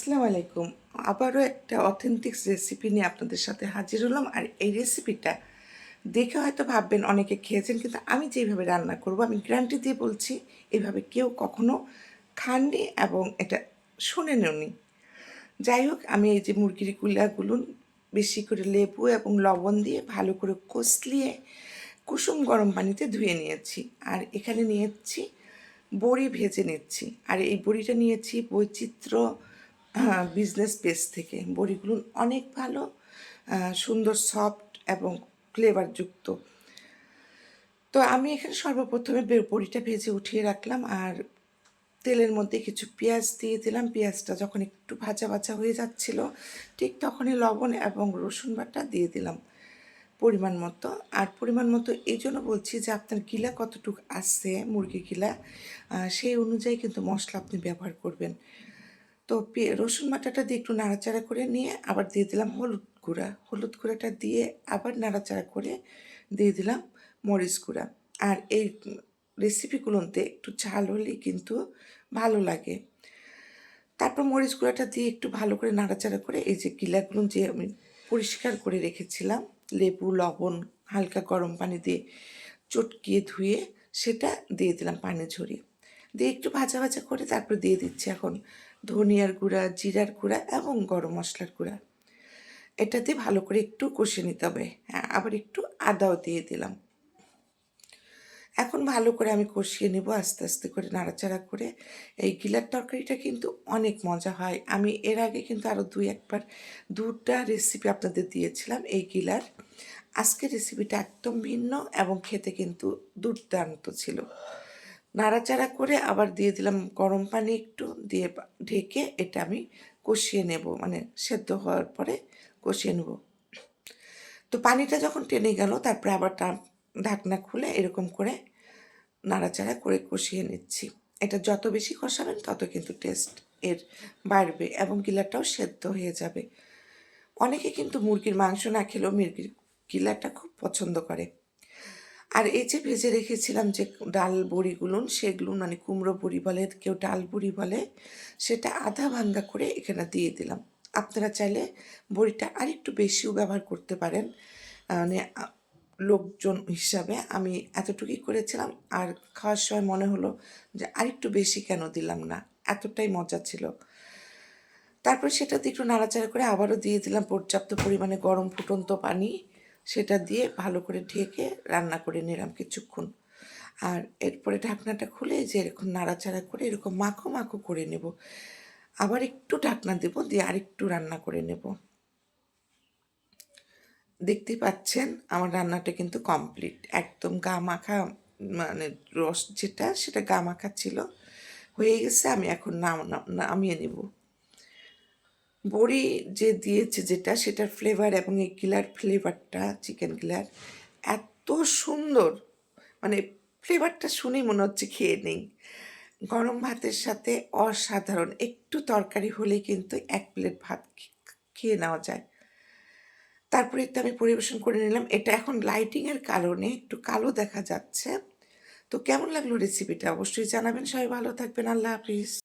আসসালামু আলাইকুম। আবারও একটা অথেন্টিক রেসিপি নিয়ে আপনাদের সাথে হাজির হলাম। আর এই রেসিপিটা দেখে হয়তো ভাববেন অনেকে খেয়েছেন, কিন্তু আমি যেভাবে রান্না করব আমি গ্যারান্টি দিয়ে বলছি এভাবে কেউ কখনো খাননি এবং এটা শোনেনওনি। যাই হোক, আমি এই যে মুরগির গুলাগুলো বেশি করে লেবু এবং লবণ দিয়ে ভালো করে কষলিয়ে কুসুম গরম পানিতে ধুয়ে নিয়েছি। আর এখানে নিয়েছি বড়ি ভেজে নিচ্ছি। আর এই বড়িটা নিয়েছি বৈচিত্র্য বিজনেস পেজ থেকে। বড়িগুলো অনেক ভালো, সুন্দর সফট এবং ফ্লেভারযুক্ত। তো আমি এখানে সর্বপ্রথমে বড়িটা ভেজে উঠিয়ে রাখলাম আর তেলের মধ্যে কিছু পেঁয়াজ দিয়ে দিলাম। পেঁয়াজটা যখন একটু ভাজা ভাজা হয়ে যাচ্ছিল ঠিক তখনই লবণ এবং রসুন বাটা দিয়ে দিলাম পরিমাণ মতো। আর পরিমাণ মতো এই জন্য বলছি যে আপনার গিলা কতটুকু আসছে, মুরগি গিলা, সেই অনুযায়ী কিন্তু মশলা আপনি ব্যবহার করবেন। তো রসুন বাটাটা দিয়ে একটু নাড়াচাড়া করে নিয়ে আবার দিয়ে দিলাম হলুদ গুঁড়া। হলুদ গুঁড়াটা দিয়ে আবার নাড়াচাড়া করে দিয়ে দিলাম মরিচ গুঁড়া। আর এই রেসিপিগুলোতে একটু ঝাল হলেই কিন্তু ভালো লাগে। তারপর মরিচ গুঁড়াটা দিয়ে একটু ভালো করে নাড়াচাড়া করে এই যে গিলাগুলো যে আমি পরিষ্কার করে রেখেছিলাম, লেবু লবণ হালকা গরম পানি দিয়ে চটকিয়ে ধুয়ে সেটা দিয়ে দিলাম পানি ঝরিয়ে। দিয়ে একটু ভাজা ভাজা করে তারপর দিয়ে দিচ্ছি এখন ধনিয়ার গুঁড়া, জিরার গুঁড়া এবং গরম মশলার গুঁড়া। এটা দিয়ে ভালো করে একটু কষিয়ে নিতে হবে। হ্যাঁ, আবার একটু আদাও দিয়ে দিলাম। এখন ভালো করে আমি কষিয়ে নেব আস্তে আস্তে করে নাড়াচাড়া করে। এই গিলার তরকারিটা কিন্তু অনেক মজা হয়। আমি এর আগে কিন্তু আরও একবার দুটা রেসিপি আপনাদের দিয়েছিলাম এই গিলার। আজকের রেসিপিটা একদম ভিন্ন এবং খেতে কিন্তু দুর্দান্ত ছিল। নাড়াচাড়া করে আবার দিয়ে দিলাম গরম পানি একটু দিয়ে ঢেকে এটা আমি কষিয়ে নেব, মানে সেদ্ধ হওয়ার পরে কষিয়ে নেব। তো পানিটা যখন টেনে গেল তারপরে আবার ঢাকনা খুলে এরকম করে নাড়াচাড়া করে কষিয়ে নিচ্ছি। এটা যত বেশি কষাবেন তত কিন্তু টেস্ট এর বাড়বে এবং গিলাটাও সেদ্ধ হয়ে যাবে। অনেকে কিন্তু মুরগির মাংস না খেলেও মুরগির গিলাটা খুব পছন্দ করে। আর এই যে ভেজে রেখেছিলাম যে ডাল বড়িগুলো, সেগুলো মানে কুমড়ো বড়ি বলে, কেউ ডাল বড়ি বলে, সেটা আধা ভাঙ্গা করে এখানে দিয়ে দিলাম। আপনারা চাইলে বড়িটা আরেকটু বেশিও ব্যবহার করতে পারেন, মানে লোকজন হিসাবে আমি এতটুকুই করেছিলাম। আর খাওয়ার সময় মনে হলো যে আরেকটু বেশি কেন দিলাম না, এতটাই মজা ছিল। তারপর সেটাতে একটু নাড়াচাড়া করে আবারও দিয়ে দিলাম পর্যাপ্ত পরিমাণে গরম ফুটন্ত পানি। সেটা দিয়ে ভালো করে ঢেকে রান্না করে নিলাম কিছুক্ষণ। আর এরপরে ঢাকনাটা খুলে যে এরকম নাড়াচাড়া করে এরকম মাখো মাখো করে নেব। আবার একটু ঢাকনা দেব, দিয়ে আরেকটু রান্না করে নেব। দেখতেই পাচ্ছেন আমার রান্নাটা কিন্তু কমপ্লিট। একদম গা মাখা, মানে রস যেটা সেটা গা মাখা ছিল, হয়ে গেছে। আমি এখন নামিয়ে নেব। বড়ি যে দিয়েছে যেটা, সেটার ফ্লেভার এবং এই গিলার ফ্লেভারটা, চিকেন গিলার এত সুন্দর, মানে ফ্লেভারটা শুনেই মনে হচ্ছে খেয়ে নেই। গরম ভাতের সাথে অসাধারণ। একটু তরকারি হলেই কিন্তু এক প্লেট ভাত খেয়ে নেওয়া যায়। তারপরে এটা আমি পরিবেশন করে নিলাম। এটা এখন লাইটিংয়ের কারণে একটু কালো দেখা যাচ্ছে। তো কেমন লাগলো রেসিপিটা অবশ্যই জানাবেন। সবাই ভালো থাকবেন। আল্লাহ হাফিজ।